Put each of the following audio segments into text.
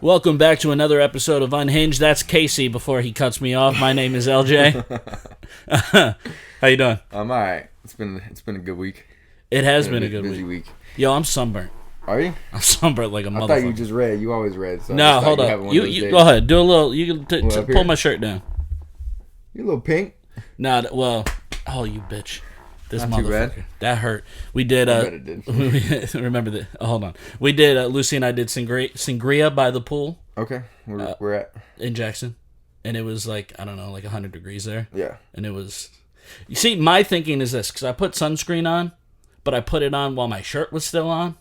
Welcome back to another episode of Unhinged. That's Casey before he cuts me off. My name is LJ. How you doing? I'm alright. It's been a good week. It has been a good busy week. Yo, I'm sunburnt. Are you? I'm sunburnt like a motherfucker. I thought you just read. You always read. So no, hold up. You go ahead. Do a little. You can pull my shirt down. You a little pink. Nah, well, oh you bitch. This Not motherfucker. too bad. That hurt. We did. I bet it did. Remember that? Oh, hold on. We did. Lucy and I did sangria by the pool. Okay, we're at in Jackson, and it was like I don't know, like 100 degrees there. Yeah. And it was. You see, my thinking is this because I put sunscreen on, but I put it on while my shirt was still on.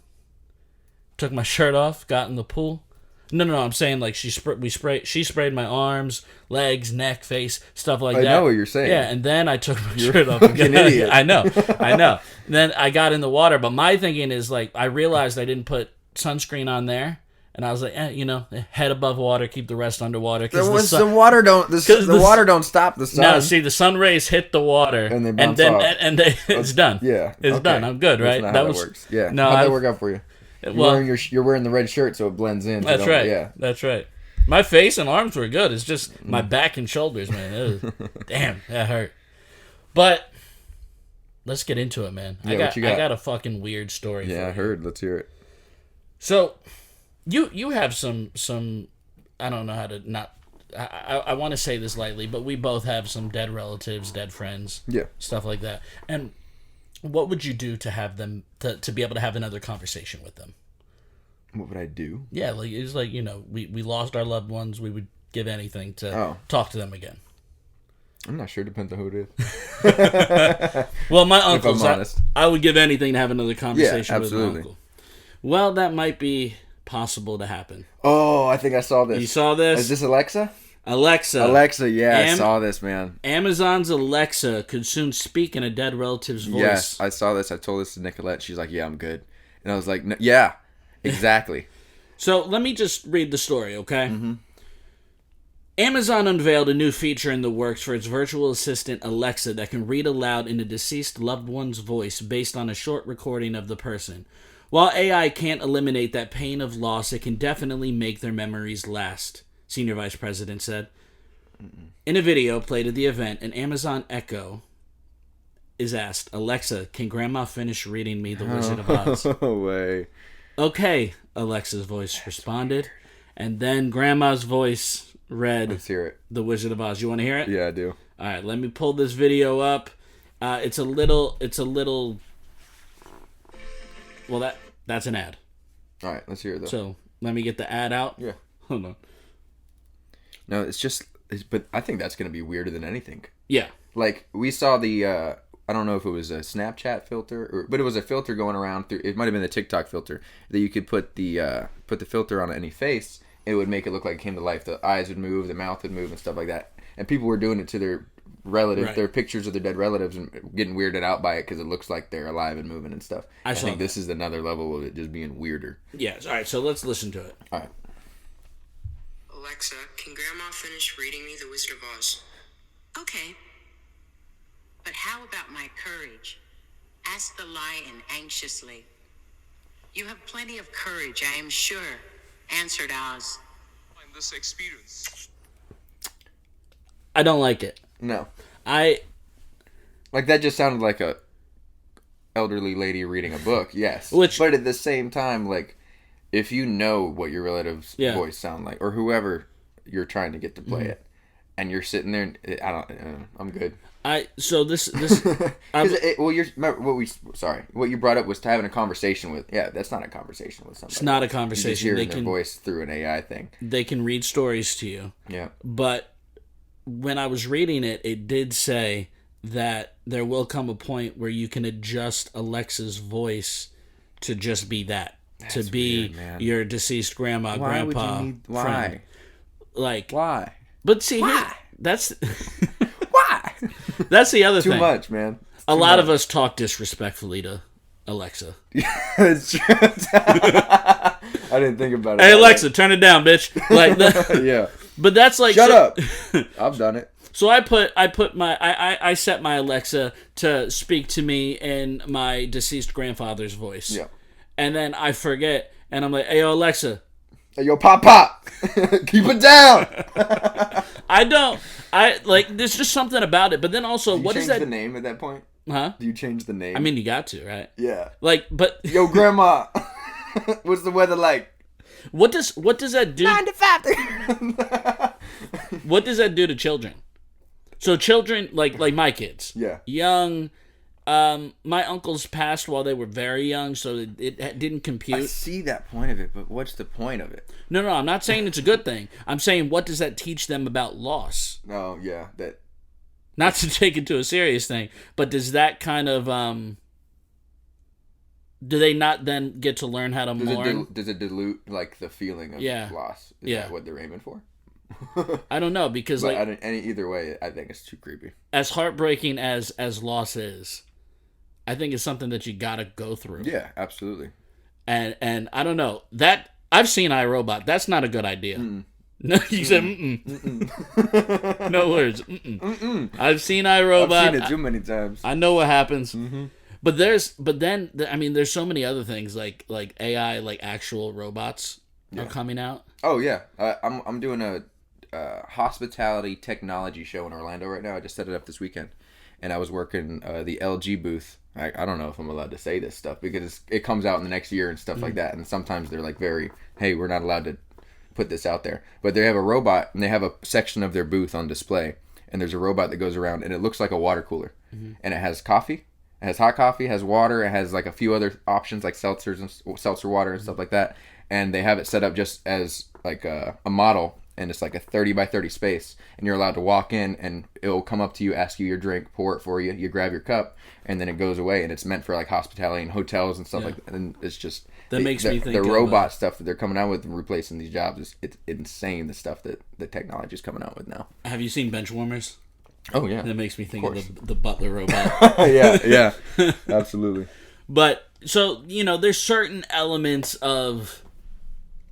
Took my shirt off, got in the pool. No. I'm saying like she sprayed my arms, legs, neck, face, stuff like that. I know what you're saying. Yeah, and then I took my shirt off. You're an idiot. I know. And then I got in the water, but my thinking is like I realized I didn't put sunscreen on there, and I was like, head above water, keep the rest underwater. The water don't stop the sun. No, see, the sun rays hit the water, and they bounce off. It's done. Yeah, it's done. I'm good, right? That's not how that works. Yeah. No, how'd that work out for you? You're wearing the red shirt, so it blends in. That's right. Yeah, that's right. My face and arms were good. It's just my back and shoulders, man. Damn, that hurt. But let's get into it, man. Yeah, I got a fucking weird story. Yeah, for I you. heard. Let's hear it. So, you have some. I don't know how to not. I want to say this lightly, but we both have some dead relatives, dead friends, stuff like that. And what would you do to have them to be able to have another conversation with them? What would I do? Yeah, like it's like we lost our loved ones. We would give anything to talk to them again. I'm not sure. Depends on who it is. Well, my uncles. If I'm honest. I would give anything to have another conversation with my absolutely. uncle. Well, that might be possible to happen. Oh, I think I saw this. You saw this? Is this Alexa? Alexa, yeah, I saw this, man. Amazon's Alexa could soon speak in a dead relative's voice. Yes, I saw this. I told this to Nicolette. She's like, yeah, I'm good. And I was like, no, yeah, exactly. So let me just read the story, okay? Mm-hmm. Amazon unveiled a new feature in the works for its virtual assistant Alexa that can read aloud in a deceased loved one's voice based on a short recording of the person. While AI can't eliminate that pain of loss, it can definitely make their memories last, Senior Vice President said. In a video played at the event, an Amazon Echo is asked, Alexa, can Grandma finish reading me The Wizard of Oz? No way. Okay, Alexa's voice responded. And then Grandma's voice read Let's hear it. The Wizard of Oz. You want to hear it? Yeah, I do. All right, let me pull this video up. It's a little. Well, that's an ad. All right, let's hear it though. So let me get the ad out. Yeah. Hold on. No, but I think that's gonna be weirder than anything. Yeah. Like we saw the, I don't know if it was a Snapchat filter, but it was a filter going around through. It might have been the TikTok filter that you could put the filter on any face. It would make it look like it came to life. The eyes would move, the mouth would move, and stuff like that. And people were doing it to their relatives, their pictures of their dead relatives, and getting weirded out by it because it looks like they're alive and moving and stuff. I think this is another level of it just being weirder. Yeah. All right. So let's listen to it. All right. Alexa, can Grandma finish reading me The Wizard of Oz? Okay. But how about my courage? Asked the lion anxiously. You have plenty of courage, I am sure, answered Oz. In this experience. I don't like it. No. Like that just sounded like a elderly lady reading a book, yes. But at the same time, like, if you know what your relative's voice sound like, or whoever you're trying to get to play it, and you're sitting there, and I'm good. What you brought up was to having a conversation with. Yeah, that's not a conversation with somebody. It's not a conversation. You're just hearing their voice through an AI thing. They can read stories to you. Yeah. But when I was reading it, it did say that there will come a point where you can adjust Alexa's voice to just be that. To be weird, your deceased grandma, grandpa, friend. Like, why? But see, why? That's why? That's the other thing. Too much, man. A lot of us talk disrespectfully to Alexa. It's true. I didn't think about it. Hey, Alexa, turn it down, bitch. Like, yeah. But that's like, shut up. I've done it. So I set my Alexa to speak to me in my deceased grandfather's voice. Yeah. And then I forget, and I'm like, hey, yo, Alexa. Hey, yo, pop. Keep it down. There's just something about it. But then also, what is that? The name at that point? Huh? Do you change the name? I mean, you got to, right? Yeah. But yo, grandma, what's the weather like? What does that do? 9 to 5. What does that do to children? So children, like my kids, yeah, young. My uncles passed while they were very young, so it didn't compute. I see that point of it, but what's the point of it? No, I'm not saying it's a good thing. I'm saying, what does that teach them about loss? Oh, yeah, that. Not to take it to a serious thing, but does that kind of do they not then get to learn how to mourn? Does it dilute like the feeling of loss? Is that what they're aiming for? I don't know, because but either way, I think it's too creepy. As heartbreaking as loss is, I think it's something that you gotta go through. Yeah, absolutely. And I don't know, that I've seen iRobot. That's not a good idea. No, you said no words. I've seen iRobot. I've seen it too many times. I know what happens. But there's so many other things like AI, like actual robots are coming out. Oh yeah, I'm doing a hospitality technology show in Orlando right now. I just set it up this weekend, and I was working the LG booth. I don't know if I'm allowed to say this stuff because it comes out in the next year and stuff like that. And sometimes they're like hey, we're not allowed to put this out there. But they have a robot, and they have a section of their booth on display, and there's a robot that goes around, and it looks like a water cooler, and it has coffee. It has hot coffee, has water, it has like a few other options like seltzers and seltzer water and stuff like that. And they have it set up just as like a model, and it's like a 30 by 30 space, and you're allowed to walk in, and it will come up to you, ask you your drink, pour it for you, you grab your cup, and then it goes away. And it's meant for like hospitality and hotels and stuff like that. And it's just makes me think the robot stuff that they're coming out with and replacing these jobs it's insane. The stuff that the technology is coming out with now. Have you seen bench warmers? Oh yeah, that makes me think of the butler robot. yeah, absolutely. But so there's certain elements of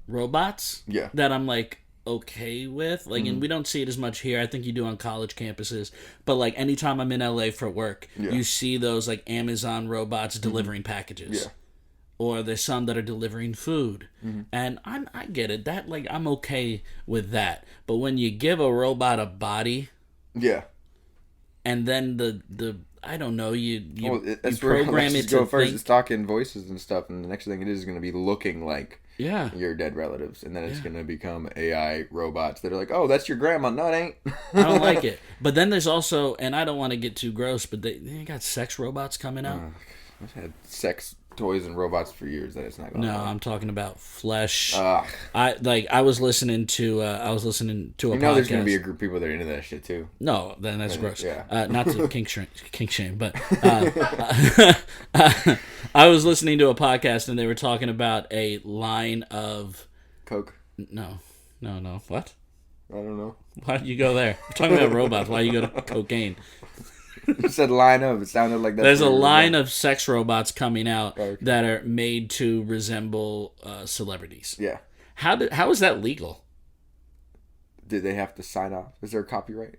robots that I'm like okay with, like, and we don't see it as much here. I think you do on college campuses, but like anytime I'm in LA for work, you see those like Amazon robots delivering packages. Or there's some that are delivering food, and I get it. That like I'm okay with that. But when you give a robot a body, and then the I don't know, you program it to go first. think. It's talking voices and stuff, and the next thing it is going to be looking like your dead relatives, and then it's going to become AI robots that are like, oh, that's your grandma. No, it ain't. I don't like it. But then there's also, and I don't want to get too gross, but they got sex robots coming out. I've had sex toys and robots for years. That it's not going. No, I'm talking about flesh. I was listening to a podcast. There's gonna be a group of people that are into that shit too. No, then that's gross. Yeah. Not to kink shame, but I was listening to a podcast and they were talking about a line of coke. No. What? I don't know. Why did you go there? We're talking about robots. Why you go to cocaine? You said line of. It sounded like that. There's a line of sex robots coming out that are made to resemble celebrities. Yeah. How is that legal? Did they have to sign off? Is there a copyright?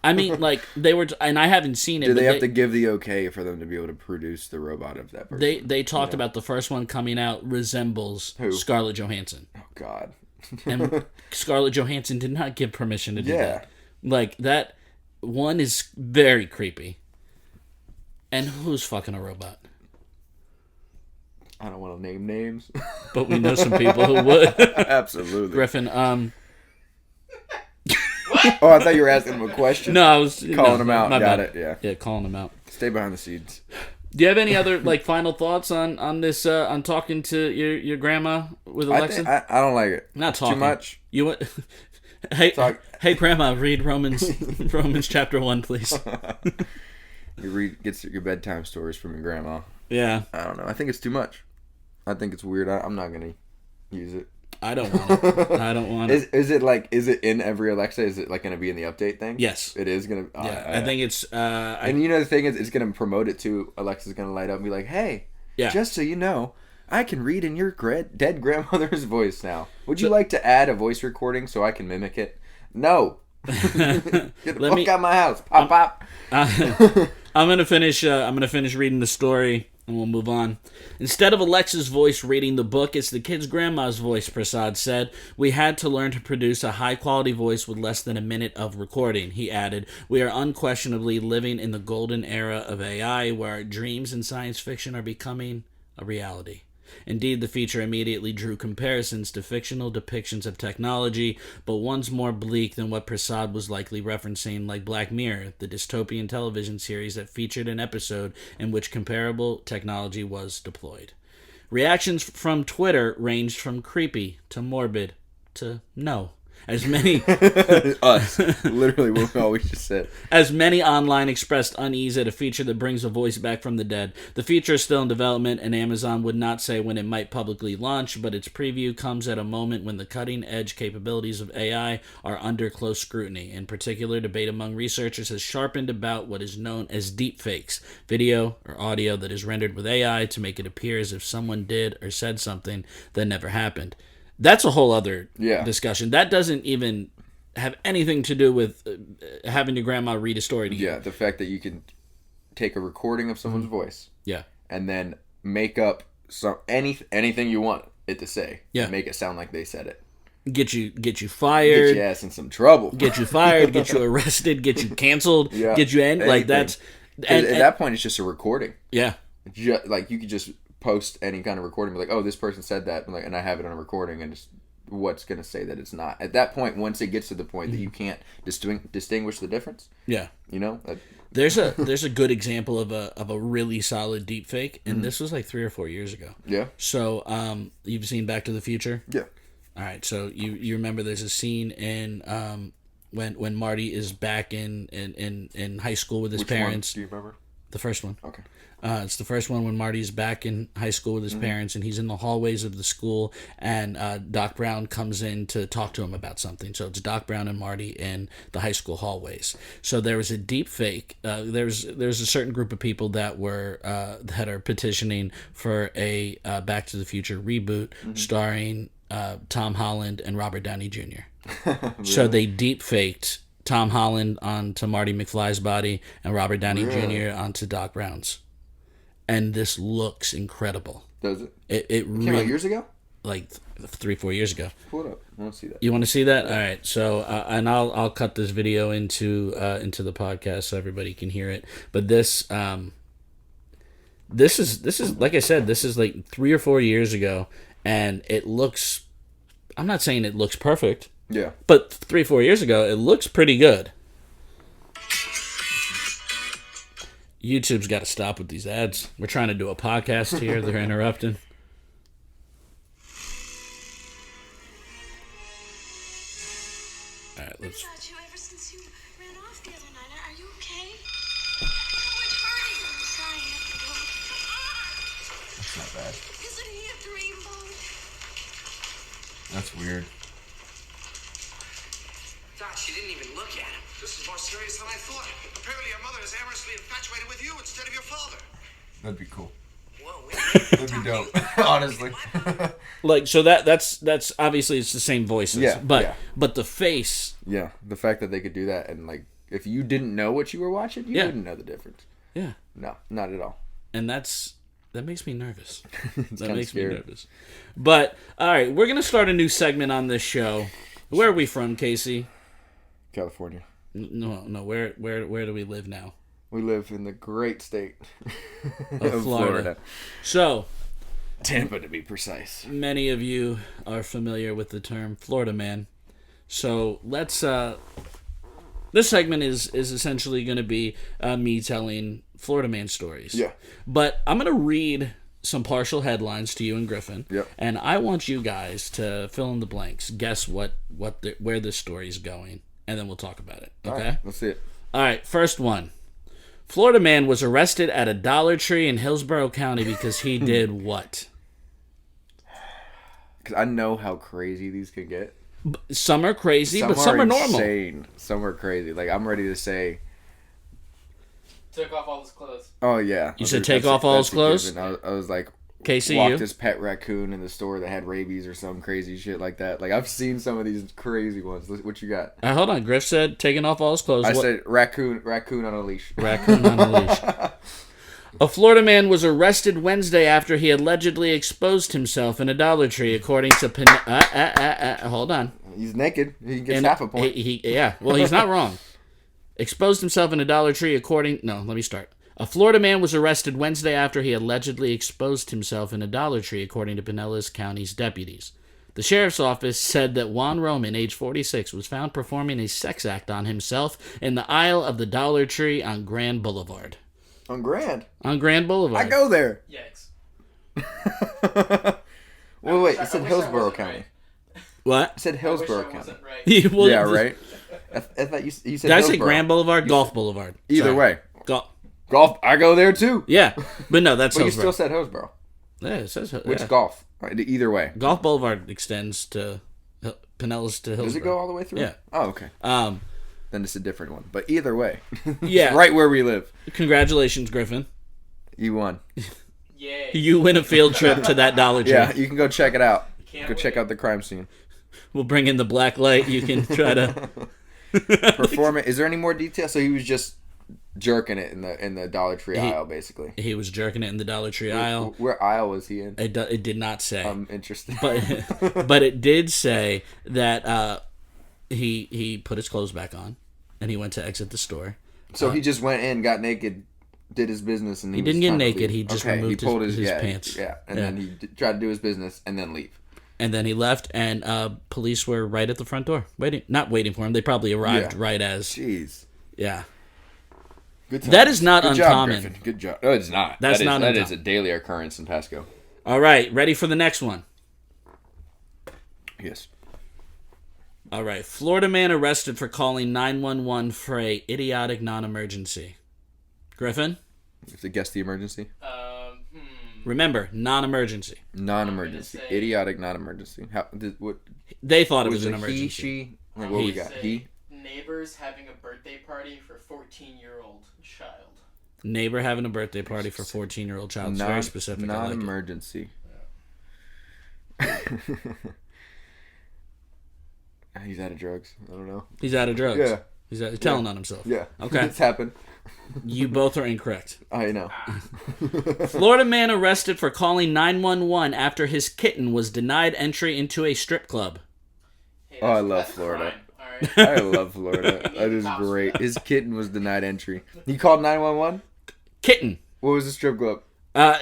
I mean, like they were, and I haven't seen it. Do they have to give the okay for them to be able to produce the robot of that person? They talked about the first one coming out resembles Scarlett Johansson. Oh God. And Scarlett Johansson did not give permission to do that. Like that. One is very creepy. And who's fucking a robot? I don't want to name names. But we know some people who would. Absolutely. Griffin, Oh, I thought you were asking him a question. No, I was calling him out. Got bad. it, yeah. Yeah, calling him out. Stay behind the scenes. Do you have any other like final thoughts on this on talking to your grandma with Alexa? I don't like it. Not talking. Too much. You what? Hey, Grandma, read Romans chapter 1, please. You get your bedtime stories from your grandma. Yeah. I don't know. I think it's too much. I think it's weird. I'm not gonna use it. I don't want it. Is it in every Alexa? Is it like gonna be in the update thing? Yes. It is gonna. I think it's. And the thing is, it's gonna promote it too. Alexa's gonna light up and be like, "Hey, just so you know, I can read in your dead grandmother's voice now. Would you like to add a voice recording so I can mimic it?" No. Get the fuck out of my house. Pop. I'm gonna finish reading the story And we'll move on. Instead of Alexa's voice reading the book, it's the kid's grandma's voice, Prasad said. We had to learn to produce a high-quality voice with less than a minute of recording, he added. We are unquestionably living in the golden era of AI, where our dreams and science fiction are becoming a reality. Indeed, the feature immediately drew comparisons to fictional depictions of technology, but ones more bleak than what Prasad was likely referencing, like Black Mirror, the dystopian television series that featured an episode in which comparable technology was deployed. Reactions from Twitter ranged from creepy to morbid to no. As many Us. Literally what we always just said. As many online expressed unease at a feature that brings a voice back from the dead. The feature is still in development, and Amazon would not say when it might publicly launch, but its preview comes at a moment when the cutting-edge capabilities of AI are under close scrutiny. In particular, debate among researchers has sharpened about what is known as deepfakes, video or audio that is rendered with AI to make it appear as if someone did or said something that never happened. That's a whole other discussion. That doesn't even have anything to do with having your grandma read a story to you. Yeah, the fact that you can take a recording of someone's voice. Yeah. And then make up anything you want it to say. Yeah. And make it sound like they said it. Get you fired. Get your ass in some trouble. Get you fired. Get you arrested. Get you canceled. Yeah. Get you in. Like that's. At that point, it's just a recording. Yeah. Like you could just post any kind of recording, be like, oh, this person said that, and I have it on a recording, and just what's going to say that it's not. At that point, once it gets to the point that you can't distinguish the difference, there's a good example of a really solid deepfake, and this was like 3 or 4 years ago. Yeah. So you've seen Back to the Future? Yeah. All right. So you remember there's a scene in when Marty is back in high school with his parents. One? Do you remember? The first one. Okay. It's the first one when Marty's back in high school with his parents, and he's in the hallways of the school, and Doc Brown comes in to talk to him about something. So it's Doc Brown and Marty in the high school hallways. So there was a deep fake. There's a certain group of people that are petitioning for a Back to the Future reboot starring Tom Holland and Robert Downey Jr. Really? So they deep faked Tom Holland onto Marty McFly's body and Robert Downey Jr. onto Doc Brown's. And this looks incredible. Does it? It came really, out years ago? Like 3-4 years ago. Pull it up. I want to see that. You want to see that? All right. So, and I'll cut this video into the podcast so everybody can hear it. But this is like I said, this is like 3 or 4 years ago, and it looks. I'm not saying it looks perfect. Yeah. But 3 or 4 years ago, it looks pretty good. YouTube's got to stop with these ads. We're trying to do a podcast here. They're interrupting. All right, let's. I've thought you ever since you ran off the other night. Are you okay? Oh, it's hurting. I'm sorry, I have to go. That's not bad. Isn't he a dreamboat? That's weird. Doc, she didn't even look at him. This is more serious than I thought. Apparently your mother is amorously infatuated with you instead of your father. That'd be cool. Whoa, That'd be dope. Honestly. Like, so that's obviously it's the same voices. Yeah, but the face. Yeah, the fact that they could do that, and like if you didn't know what you were watching, you wouldn't know the difference. Yeah. No, not at all. And that makes me nervous. That makes scary. me nervous. But all right, we're gonna start a new segment on this show. Where are we from, Casey? California. No. Where do we live now? We live in the great state of Florida. So, Tampa, to be precise. Many of you are familiar with the term Florida man. So let's. This segment is essentially going to be me telling Florida man stories. Yeah. But I'm going to read some partial headlines to you and Griffin. Yep. And I want you guys to fill in the blanks. Guess where this story is going, and then we'll talk about it. Okay. All right, let's see it. All right. First one. Florida man was arrested at a Dollar Tree in Hillsborough County because he did what? Because I know how crazy these can get. Some are crazy, but some are normal. Insane. Some are crazy. Like, I'm ready to say... Took off all his clothes. Oh, yeah. You said take off all his clothes? I was like... Casey, walked his pet raccoon in the store that had rabies or some crazy shit like that. Like, I've seen some of these crazy ones. What you got? Hold on. Griff said taking off all his clothes. I said raccoon on a leash. Raccoon on a leash. A Florida man was arrested Wednesday after he allegedly exposed himself in a Dollar Tree, according to hold on. He's naked. He gets half a point. Well, he's not wrong. Exposed himself in a Dollar Tree, let me start. A Florida man was arrested Wednesday after he allegedly exposed himself in a Dollar Tree, according to Pinellas County's deputies. The sheriff's office said that Juan Roman, age 46, was found performing a sex act on himself in the aisle of the Dollar Tree on Grand Boulevard. On Grand? On Grand Boulevard. I go there. Yikes. Wait, it said Hillsborough County. Right. What? It said Hillsborough County. Wasn't right. Well, Yeah, right? I thought you said Did I say Hillsborough. Grand Boulevard? Golf Boulevard. Either Sorry. way. Golf. I go there too. Yeah. But no, that's But you Hillsborough. still said Hillsborough. Yeah, it says Which golf? Right, either way. Golf Boulevard extends to Pinellas to Hillsborough. Does it go all the way through? Yeah. Oh, okay. Then it's a different one. But either way. Yeah. It's right where we live. Congratulations, Griffin. You won. Yay. You win a field trip to that Dollar Tree. Yeah, you can go check it out. Can't Go check wait. out the crime scene. We'll bring in the black light. You can try to Perform it. Is there any more detail? So he was just jerking it in the Dollar Tree aisle, basically. He was jerking it in the Dollar Tree aisle. Where aisle was he in? It did not say. I'm interested. But it did say that he put his clothes back on and he went to exit the store. So he just went in, got naked, did his business, and He was didn't get trying to naked. leave. He just Okay, removed pulled his pants. Yeah, and then he tried to do his business and then leave. And then he left, and police were right at the front door, not waiting for him. They probably arrived right as. Jeez. Yeah. Good That is not Good uncommon. Job, Griffin. Good job. No, it's not. That's That is- not That uncommon. is a daily occurrence in Pasco. All right, ready for the next one. Yes. All right, Florida man arrested for calling 911 for a idiotic non-emergency. Griffin, You have to guess the emergency. remember, non-emergency. Non-emergency. I'm gonna say- Idiotic non-emergency. What They thought it was was an it? emergency. He, she. Like, what we got? Say He. Neighbors having a birthday party for 14-year-old child. Neighbor having a birthday party for 14-year-old child. It's very specific. I like it. Non-emergency. He's out of drugs. I don't know. He's out of drugs. Yeah. He's telling on himself. Yeah. Okay. It's happened. You both are incorrect. I know. Florida man arrested for calling 911 after his kitten was denied entry into a strip club. Hey, Oh, I that's- love that's Florida. crime, all right? I love Florida. That is great. His kitten was denied entry. He called 911? Kitten. What was the strip club? All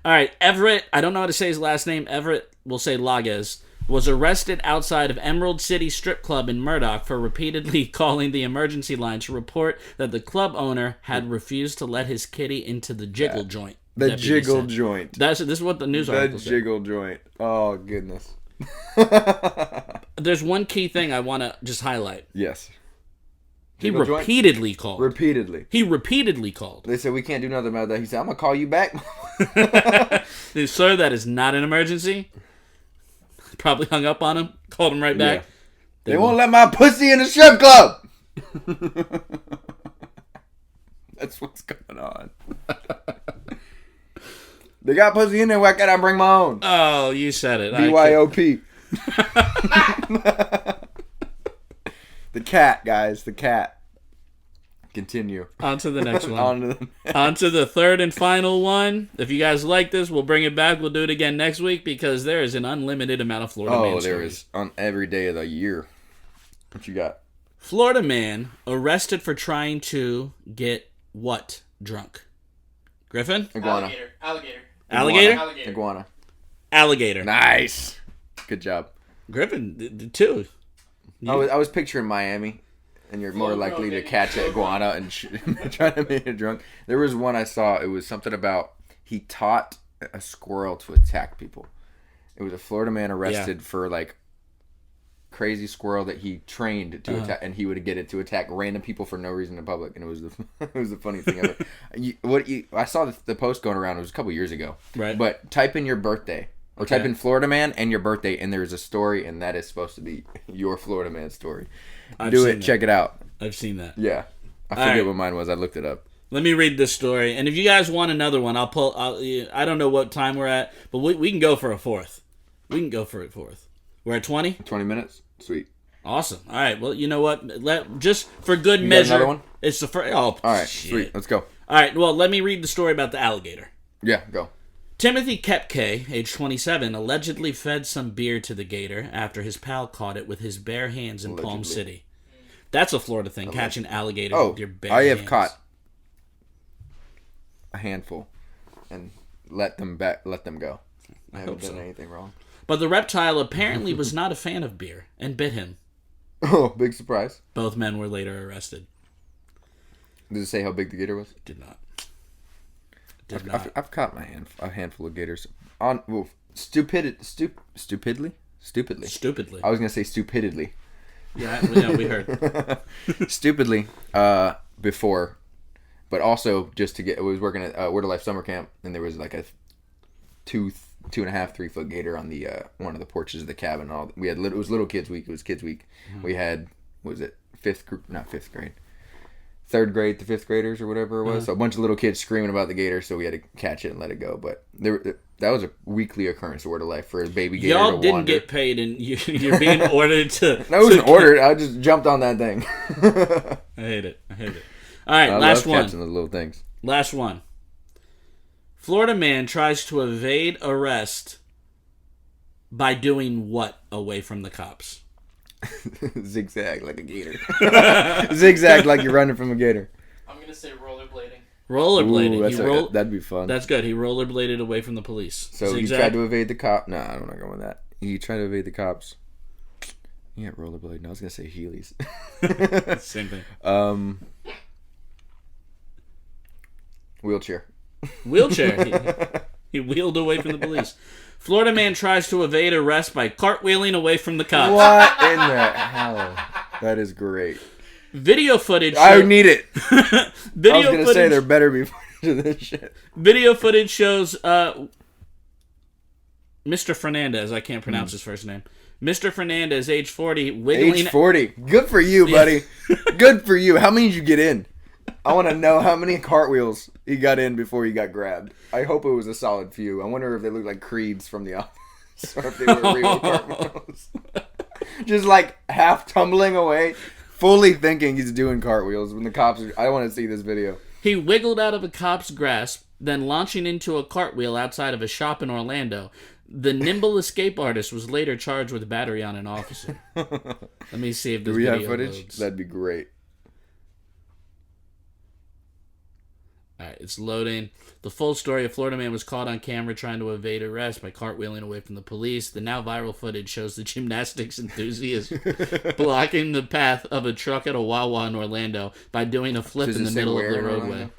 right, Everett, I don't know how to say his last name. Everett, we'll say Lages, was arrested outside of Emerald City Strip Club in Murdoch for repeatedly calling the emergency line to report that the club owner had refused to let his kitty into the jiggle joint. The deputy jiggle said. joint. This is what the news The article said. jiggle joint. Oh, goodness. There's one key thing I want to just highlight. Yes. He Jiggle joint? repeatedly called. Repeatedly. He repeatedly called. They said, we can't do nothing about that. He said, I'm going to call you back. Sir, that is not an emergency. Probably hung up on him, called him right back. Yeah. They won't let my pussy in the strip club. That's what's going on. They got pussy in there. Why can't I bring my own? Oh, you said it. B.Y.O.P. The cat, guys. The cat. Continue. On to the next one. On to the... On to the third and final one. If you guys like this, we'll bring it back. We'll do it again next week because there is an unlimited amount of Florida man Oh, there stories. is. On every day of the year. What you got? Florida man arrested for trying to get what drunk? Griffin? Iguana. Alligator. Alligator? Alligator. Iguana. Alligator. Nice. Good job. Griffin, too. I was picturing Miami, and you're more Full likely grown, to baby. catch an Full grown. iguana and try to make it drunk. There was one I saw. It was something about he taught a squirrel to attack people. It was a Florida man arrested for like crazy squirrel that he trained to attack, and he would get it to attack random people for no reason in public. And it was it was the funny thing of it. I saw the post going around. It was a couple years ago. Right. But type in your birthday. Or type in Florida man and your birthday, and there's a story, and that is supposed to be your Florida man story. I've Do seen it. Check it out. I've seen that. Yeah. I All forget right. what mine was. I looked it up. Let me read this story. And if you guys want another one, I don't know what time we're at, but we can go for a fourth. We can go for a fourth. We're at 20? 20 minutes? Sweet. Awesome. All right. Well, you know what? Just for good got measure. another one? It's the first. Oh, All right, shit. sweet. Let's go. All right. Well, let me read the story about the alligator. Yeah, go. Timothy Kepke, age 27, allegedly fed some beer to the gator after his pal caught it with his bare hands in Palm City. That's a Florida thing, catching alligator with your bare hands. I have caught a handful and let them go. I haven't done anything wrong. But the reptile apparently was not a fan of beer and bit him. Oh, big surprise. Both men were later arrested. Does it say how big the gator was? Did not. I've caught a handful of gators on stupidly. Stupidly. I was gonna say stupidly. Yeah, we heard. Stupidly before, but also just to get. I was working at Word of Life summer camp, and there was like a 2.5, 3 foot gator on the one of the porches of the cabin. We had it was little kids week. It was kids week. Mm-hmm. We had fifth grade. 3rd grade to 5th graders or whatever it was. So a bunch of little kids screaming about the gator, so we had to catch it and let it go. But that was a weekly occurrence of Word of Life for a baby gator Y'all to didn't wander. get paid, and you're being ordered to... I wasn't ordered. I just jumped on that thing. I hate it. All right, I last love one. catching those little things. Last one. Florida man tries to evade arrest by doing what away from the cops? Zigzag like a gator. Zigzag like you're running from a gator. I'm gonna say rollerblading. Rollerblading. Ooh, that'd be fun. That's good. He rollerbladed away from the police. So Zigzag. he tried to evade the cop. No, I'm not going with that. He tried to evade the cops. Yeah, rollerblading. I was gonna say Heelys. Same thing. Wheelchair. He wheeled away from the police. Florida man tries to evade arrest by cartwheeling away from the cops. What in the hell? That is great. Video footage. I need it. Video I was gonna footage, say there better be footage of this shit. Video footage shows Mr. Fernandez. I can't pronounce his first name. Mr. Fernandez, age 40, wiggling. Age 40. Good for you, buddy. Good for you. How many did you get in? I want to know how many cartwheels he got in before he got grabbed. I hope it was a solid few. I wonder if they look like Creeds from The Office or if they were real cartwheels. Just like half tumbling away, fully thinking he's doing cartwheels when the cops are... I want to see this video. He wiggled out of a cop's grasp, then launching into a cartwheel outside of a shop in Orlando. The nimble escape artist was later charged with battery on an officer. Let me see if this video Do we have footage? loads. That'd be great. Alright, it's loading. The full story: a Florida man was caught on camera trying to evade arrest by cartwheeling away from the police. The now viral footage shows the gymnastics enthusiast blocking the path of a truck at a Wawa in Orlando by doing a flip Does in it the say middle of where the in roadway. Orlando?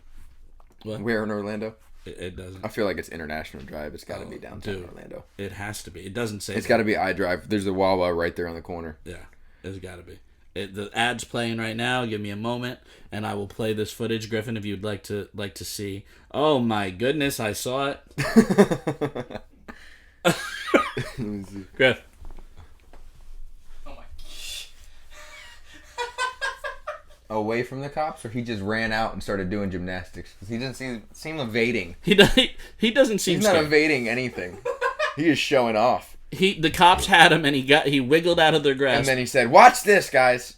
What? Where in Orlando? It doesn't. I feel like it's International Drive. It's got to be downtown Orlando. It has to be. It doesn't say. It's got to be iDrive. There's a Wawa right there on the corner. Yeah, it's got to be. The ad's playing right now. Give me a moment, and I will play this footage, Griffin, if you'd like to see. Oh my goodness, I saw it. Griff. Oh my gosh. Away from the cops, or he just ran out and started doing gymnastics? Because he doesn't seem evading. He doesn't seem He's not scared. evading anything. He is showing off. The cops had him, and he wiggled out of their grasp. And then he said, "Watch this, guys."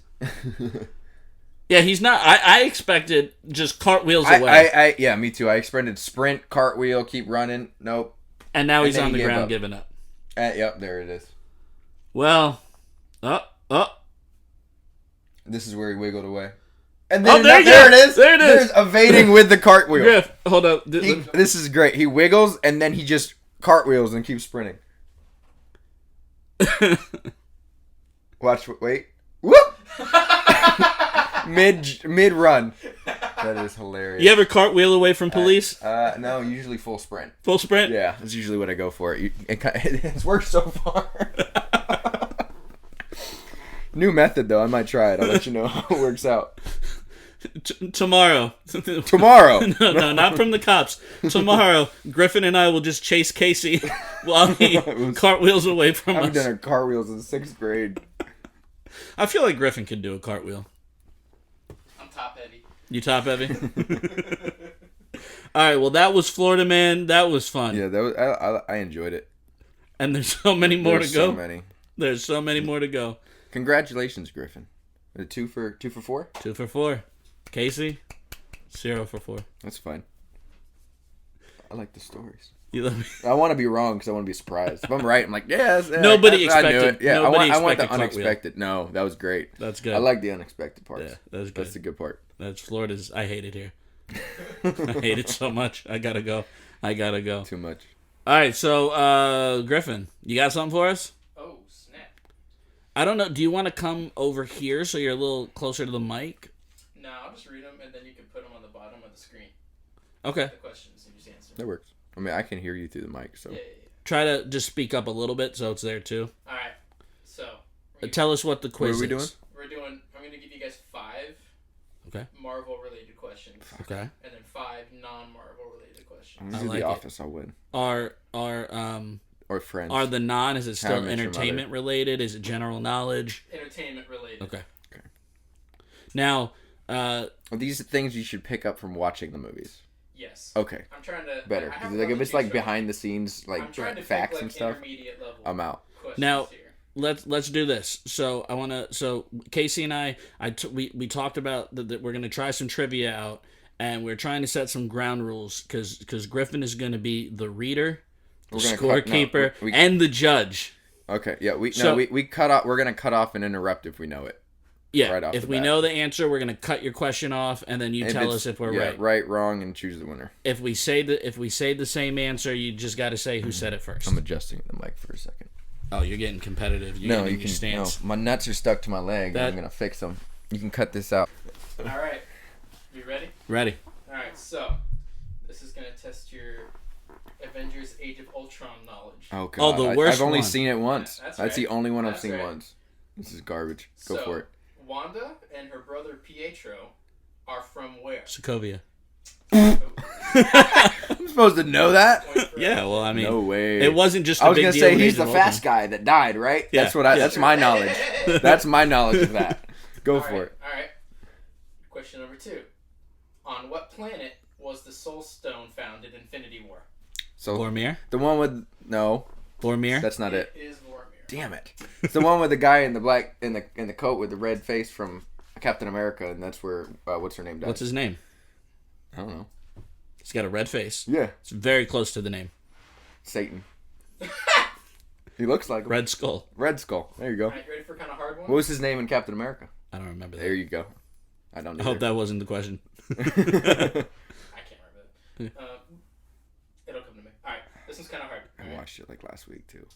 Yeah, he's not. I expected just cartwheels away. Yeah, me too. I expected sprint, cartwheel, keep running. Nope. And now he's then on he the gave ground up. giving up. Yep, there it is. Well, This is where he wiggled away. And then there there it is. There it is. There's evading with the cartwheel. Griff, hold up. This is great. He wiggles and then he just cartwheels and keeps sprinting. Watch. Wait. Whoop. mid run. That is hilarious. You ever cartwheel away from police? No, usually full sprint. Full sprint? Yeah, that's usually what I go for. It's worked so far. New method though. I might try it. I'll let you know how it works out. Tomorrow. Tomorrow. No, not from the cops. Tomorrow, Griffin and I will just chase Casey while he cartwheels away from I've us. done cartwheels in 6th grade. I feel like Griffin could do a cartwheel. I'm top heavy. You top heavy? All right, well, that was Florida Man. That was fun. Yeah, that was. I enjoyed it. And there's so many more to go. So many. There's so many more to go. Congratulations, Griffin. 2 for 4? 2 for 4. Casey, 0 for 4. That's fine. I like the stories. You let me. I want to be wrong because I want to be surprised. If I'm right, I'm like, yes. Yeah, Nobody I knew expected- it. Yeah, nobody I want the expected cartwheel. unexpected. No, that was great. That's good. I like the unexpected parts. Yeah, that's good. That's the good part. That's Florida's. I hate it here. I hate it so much. I gotta go. Too much. All right, so Griffin, you got something for us? Oh, snap. I don't know. Do you want to come over here so you're a little closer to the mic? No, I'll just read them, and then you can put them on the bottom of the screen. Okay. The questions and just answer. That works. I mean, I can hear you through the mic, so. Yeah. Try to just speak up a little bit so it's there too. All right. So. Tell us what the quiz What are we is. I'm going to give you guys 5 Okay. Marvel-related questions. Okay. And then 5 non-Marvel-related questions. I'm gonna I do like The it. Office. I'll win. Are Or Friends. are the non? Is it How I still Met Your entertainment related? Is it general knowledge? Entertainment-related. Okay. Now, Are these things you should pick up from watching the movies? Yes. Okay. I'm trying to... Better. I have 'Cause, a like, if couple it's like things behind the scenes, I'm like trying to facts pick, like, and stuff, intermediate level I'm out. questions Now- here. let's do this. So Casey and we talked about that we're gonna try some trivia out, and we're trying to set some ground rules because Griffin is gonna be the reader, the We're gonna scorekeeper, we- and the judge. Okay. Yeah. We cut off. We're gonna cut off and interrupt if we know it. Yeah, Right off if the we bat. know the answer, we're gonna cut your question off, and then you tell it's- us if we're yeah, right. right, wrong, and choose the winner. If we say the same answer, you just got to say who said it first. I'm adjusting the mic for a second. Oh, you're getting competitive. You're No, getting you in your can. stance. No, my nuts are stuck to my leg. That- I'm gonna fix them. You can cut this out. All right. You ready? Ready? All right. So, this is going to test your Avengers Age of Ultron knowledge. Oh god. the worst I've only one. seen it once. That's That's the right. only one I've That's seen right. once. This is garbage. Go So, for it. Wanda and her brother Pietro are from where? Sokovia. I'm supposed to know that. Point for Yeah, well, I mean, No way. it wasn't just a I was big gonna deal say with he's Age the of fast Ultron. guy that died, right? Yeah. That's what I. Yeah. That's my knowledge. That's my knowledge of that. Go All for right, it. All right. Question number 2. On what planet was the Soul Stone found in Infinity War? So Boromir? the one with no, Boromir? that's not it. It is Boromir. Damn it! It's the one with the guy in the black in the coat with the red face from Captain America, and that's where what's her name died. What's his name? I don't know. He's got a red face. Yeah, It's very close to the name. Satan. He looks like him. Red Skull. Red Skull. There you go. All right, you ready for kind of hard one? What was his name in Captain America? I don't remember There that. you go. I don't. I hope that wasn't the question. I can't remember that. It'll come to me. All right, this one's kind of hard. All I right. watched it like last week too.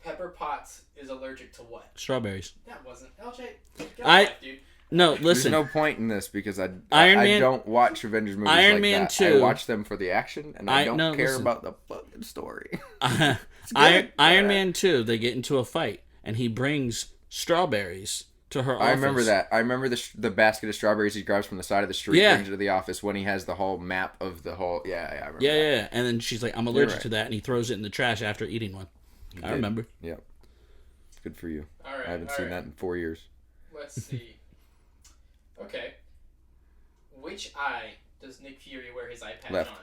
Pepper Potts is allergic to what? Strawberries. That wasn't LJ. Get I- life, dude. No, There's listen. no point in this because I Iron I Man- don't watch Avengers movies Iron like Man that. 2. I watch them for the action, and I don't care listen. about the fucking story. Iron Alright. Man 2, they get into a fight, and he brings strawberries to her office. I remember that. I remember the basket of strawberries he grabs from the side of the street, Yeah. brings it to the office when he has the whole map of the whole. Yeah, I remember. Yeah, that. yeah. And then she's like, I'm allergic right. to that, and he throws it in the trash after eating one. I did. remember. Yep. Good for you. All right. I haven't all seen right. that in 4 years. Let's see. Okay. Which eye does Nick Fury wear his eye patch Left. on?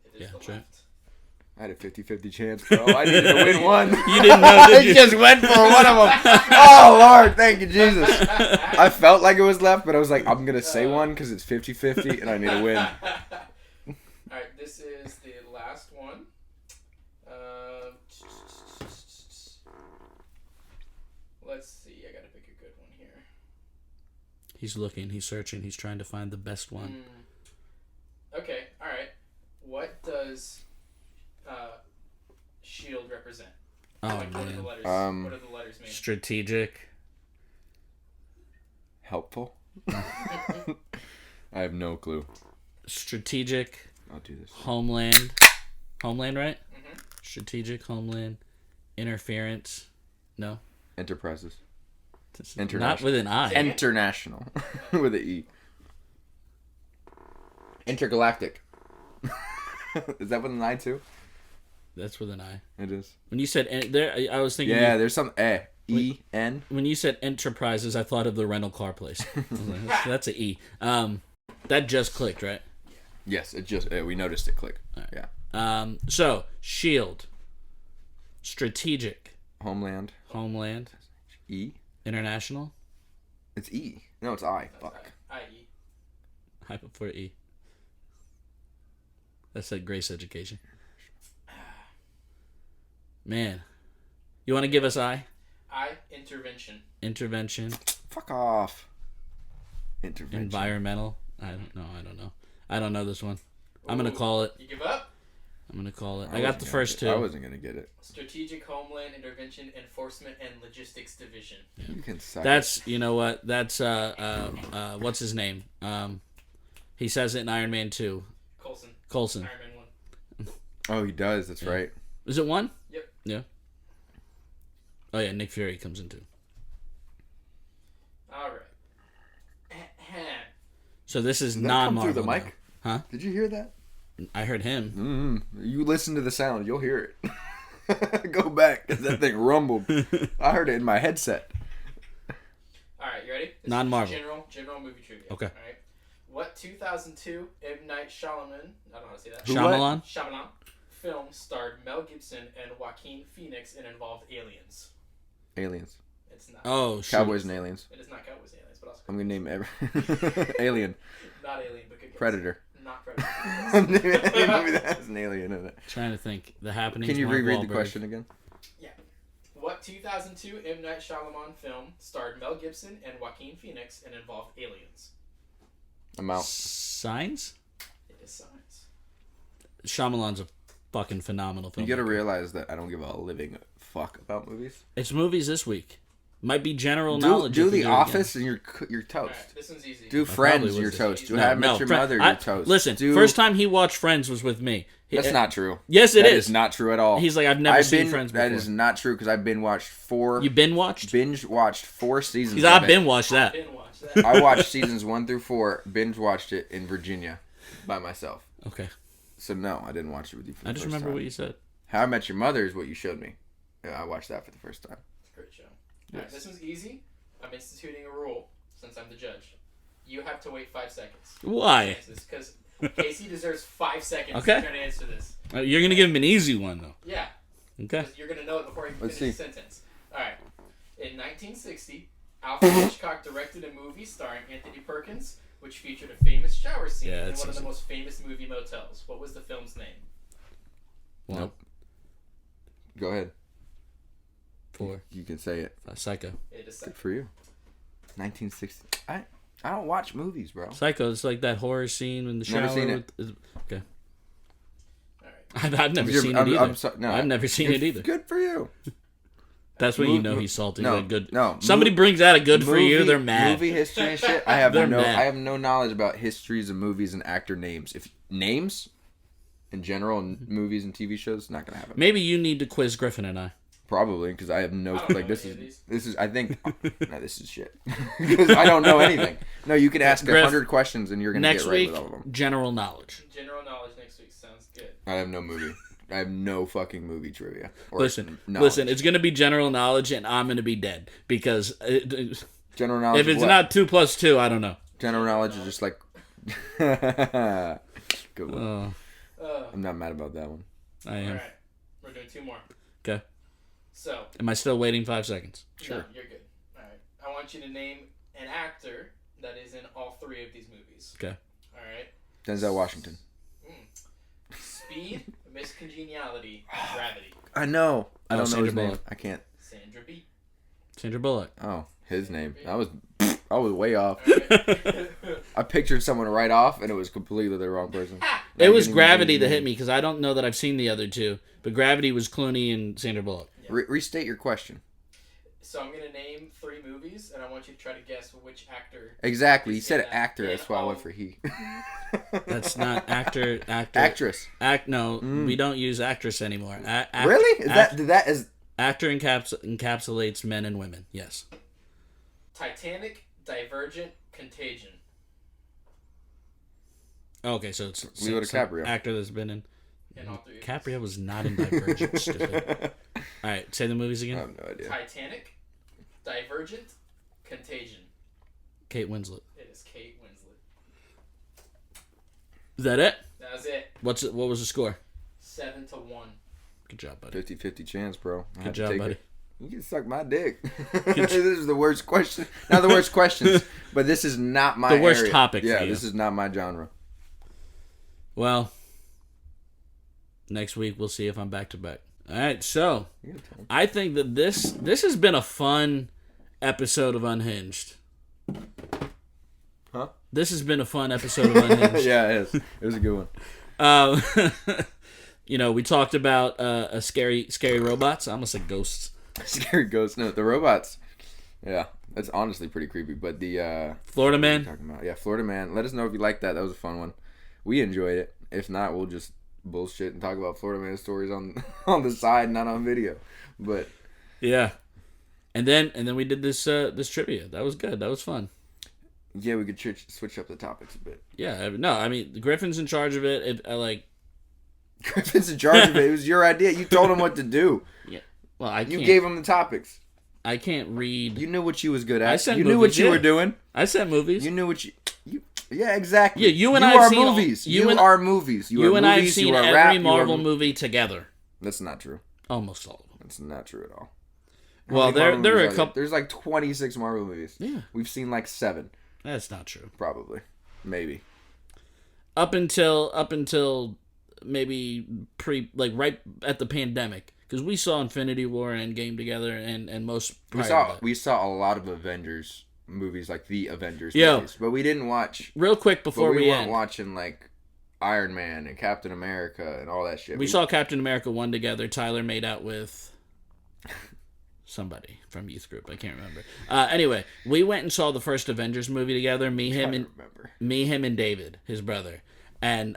It is Yeah, the true. left. I had a 50-50 chance, bro. I needed to win one. You didn't know, I did you? just went for one of them. Oh, Lord. Thank you, Jesus. I felt like it was left, but I was like, I'm going to say one because it's 50-50 and I need to win. Alright, this is the last one. Let's see. I gotta pick a good one here. He's looking, he's searching, he's trying to find the best one. Okay, alright. What does SHIELD represent? Oh, Like, what are the man. letters? What do the letters mean? Strategic. Helpful? I have no clue. Strategic. I'll do this. Homeland. Homeland, right? Mm-hmm. Strategic, homeland. Interference. No. Enterprises. This is International. Not with an I. International. With an E. Intergalactic. Is that with an I too? That's with an I. It is. When you said there, I was thinking. Yeah, there's some E-N. When you said enterprises, I thought of the rental car place. I was like, that's an E. That just clicked, right? Yes, it just we noticed it click. Right. Yeah. So shield, strategic, Homeland. homeland, E. International? It's E. No, it's I. Fuck. I.E. I before E. That's like Grace Education. Man. You want to give us I? Intervention. Intervention. Fuck off. Intervention. Environmental. I don't know. I don't know this one. I'm going to call it. You give up? I'm going to call it. I got the first two. I wasn't going to get it. Strategic Homeland Intervention Enforcement and Logistics Division. You can suck That's, you know what? That's, what's his name? He says it in Iron Man 2. Coulson. Iron Man 1. Oh, he does. That's right. Is it 1? Yep. Yeah. Oh, yeah. Nick Fury comes in 2. All right. So this is Did that come non-Marvel. through the mic? Now. Huh? Did you hear that? I heard him. You listen to the sound, you'll hear it. Go back, 'cause that thing rumbled. I heard it in my headset. All right, you ready? This is Non-Marvel. General movie trivia. Okay. All right. What 2002 M. Night Shyamalan, I don't know how to say that. Shyamalan? Film starred Mel Gibson and Joaquin Phoenix and involved aliens? Aliens. It's not. Oh, shoot. Cowboys and aliens. It is not Cowboys and Aliens, but also I'm going to name Alien. not Alien, but good guess. Predator. Not Predator. Any movie that has an alien in it. Trying to think. The Happenings. Can you Mark reread Wahlberg. the question again? Yeah. What 2002 M. Night Shyamalan film starred Mel Gibson and Joaquin Phoenix and involved aliens? Amount. Signs? It is science. Shyamalan's a fucking phenomenal film. You gotta realize that I don't give a living fuck about movies. It's movies this week. Might be general knowledge. Do if we The it again. Office and you're toast. All right, this one's easy. Do probably Friends, was you're this toast. easy. Do How I Met Your Mother, you're toast. Listen, first time he watched Friends was with me. That's not true. Yes, it That is. is not true at all. He's like, I've never seen Friends before. That is not true because I've been watched 4. You binge watched? Binge watched 4 seasons. He's I've of been it. watched that. Didn't watch that. I watched seasons 1 through 4. Binge watched it in Virginia by myself. Okay. So no, I didn't watch it with you. For the I just first remember time. what you said. How I Met Your Mother is what you showed me. Yeah, I watched that for the first time. Great show. All right, this one's easy. I'm instituting a rule since I'm the judge. You have to wait 5 seconds. Why? Because Casey deserves 5 seconds Okay. to try to answer this. You're going to give him an easy one, though. Yeah. Okay. 'Cause you're going to know it before you Let's finish see. the sentence. All right. In 1960, Alfred Hitchcock directed a movie starring Anthony Perkins, which featured a famous shower scene Yeah, in that's one of the easy. most famous movie motels. What was the film's name? One, Nope. Go ahead. 4, You can say it. 5. Psycho. It is Good for you. 1960. I don't watch movies, bro. Psycho. It's like that horror scene in the shower. Never seen it. Okay. All right. I've never seen it either. No, I've never seen it either. Good for you. That's when you Move- know he's salty. no, Like good. no. Somebody brings out a good for you, they're mad. Movie history and shit. I have They're no. mad. I have no knowledge about histories of movies and actor names. If names, in general, in movies and TV shows, not gonna happen. Maybe you need to quiz Griffin and I. Probably because I have no. I don't Like know this any is of these. this is. I think. No, this is shit. Because I don't know anything. No, you can ask Griff, 100 questions and you're gonna Next get right week, with all of them. general knowledge. General knowledge next week sounds good. I have no movie. I have no fucking movie trivia. Or Listen, knowledge. it's going to be general knowledge, and I'm going to be dead because if General knowledge. it's of what? not 2 plus 2, I don't know. General knowledge is just like. Good one. Oh, I'm not mad about that one. I All am. right. We're doing 2 more. Okay. So, Am I still waiting 5 seconds? Sure. no, you're good. All right. I want you to name an actor that is in all 3 of these movies. Okay. All right. Denzel Washington. Speed, Miss Congeniality, and Gravity. I know. I Oh, don't know Sandra his name. Bullock. I can't. Sandra B. Sandra Bullock. Oh, his name. I was way off. All right. I pictured someone right off, and it was completely the wrong person. It was Gravity that hit me because I don't know that I've seen the other 2, but Gravity was Clooney and Sandra Bullock. Restate your question. So I'm gonna name 3 movies, and I want you to try to guess which actor. Exactly. You is said in that. actor. And That's why I went all- for he. That's not actor. Actress. No, we don't use actress anymore. Really? Is Actor encapsulates men and women. Yes. Titanic, Divergent, Contagion. Okay, so it's Leo some DiCaprio. actor that's been in. In all 3 of these. DiCaprio was not in Divergent. Stupid. All right, say the movies I again. have no idea. Titanic, Divergent, Contagion. Kate Winslet. It is Kate Winslet. Is that it? That was it. What was the score? 7-1. Good job, buddy. 50-50 chance, bro. I Good had to job, take buddy. it. You can suck my dick. This is the worst question. Not the worst questions, but this is not my The worst area. topic Yeah, for you. this is not my genre. Well, next week we'll see if I'm back to back. All right, so I think that this has been a fun episode of Unhinged. Huh? This has been a fun episode of Unhinged. Yeah, it is. It was a good one. We talked about scary robots. I almost said ghosts. Scary ghosts. No, the robots. Yeah, that's honestly pretty creepy. But the Florida what are you Man. talking about? Yeah, Florida Man. Let us know if you liked that. That was a fun one. We enjoyed it. If not, we'll just bullshit and talk about Florida Man stories on the side, not on video. But Yeah. And then we did this trivia. That was good. That was fun. yeah, we could switch up the topics a bit. Yeah. No, I mean, Griffin's in charge of it. Griffin's in charge of it. It was your idea. You told him what to do. Yeah. Well, I You can't. gave him the topics. I can't read. You knew what you was good at. I sent You knew movies, what you yeah. were doing. I sent movies. You knew what you. Yeah, exactly. Yeah, you and I are have seen all- movies. you You and- are movies. You You are and I have movies, seen you are every rap, you are Marvel movie together. That's not true. Almost all of them. That's not true at all. How Well, many there Marvel are movies a there? couple. There's like 26 Marvel movies. Yeah. We've seen like 7, That's not true. probably, maybe. Up until maybe right at the pandemic, because we saw Infinity War and Endgame together, and most We prior saw to that. we saw a lot of Avengers movies, like the Avengers Yo. movies, but we didn't watch. Real quick But before we we weren't end, watching like Iron Man and Captain America and all that shit. we saw Captain America 1 together. Tyler made out with somebody from youth group. I can't remember. Anyway, we went and saw the first Avengers movie together. Me, him, and David, his brother, and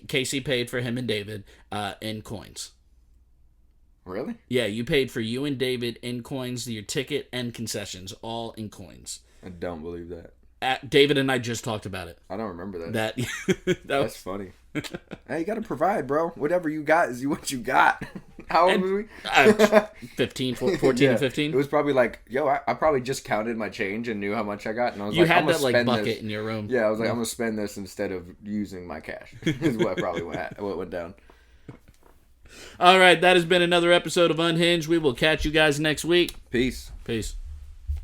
Casey paid for him and David in coins. Really? Yeah, you paid for you and David in coins, your ticket and concessions, all in coins. I don't believe that. David and I just talked about it. I don't remember that. That That's was funny. Hey, you gotta provide, bro. Whatever you got is what you got. How old was we? 15, 14 Yeah. and 15. It was probably like, yo, I probably just counted my change and knew how much I got, and I was You like, had I'm gonna that like spend bucket this. in your room. Yeah, I was like, I'm gonna spend this instead of using my cash. Is what probably what went down. All right, that has been another episode of Unhinged. We will catch you guys next week. Peace. Peace.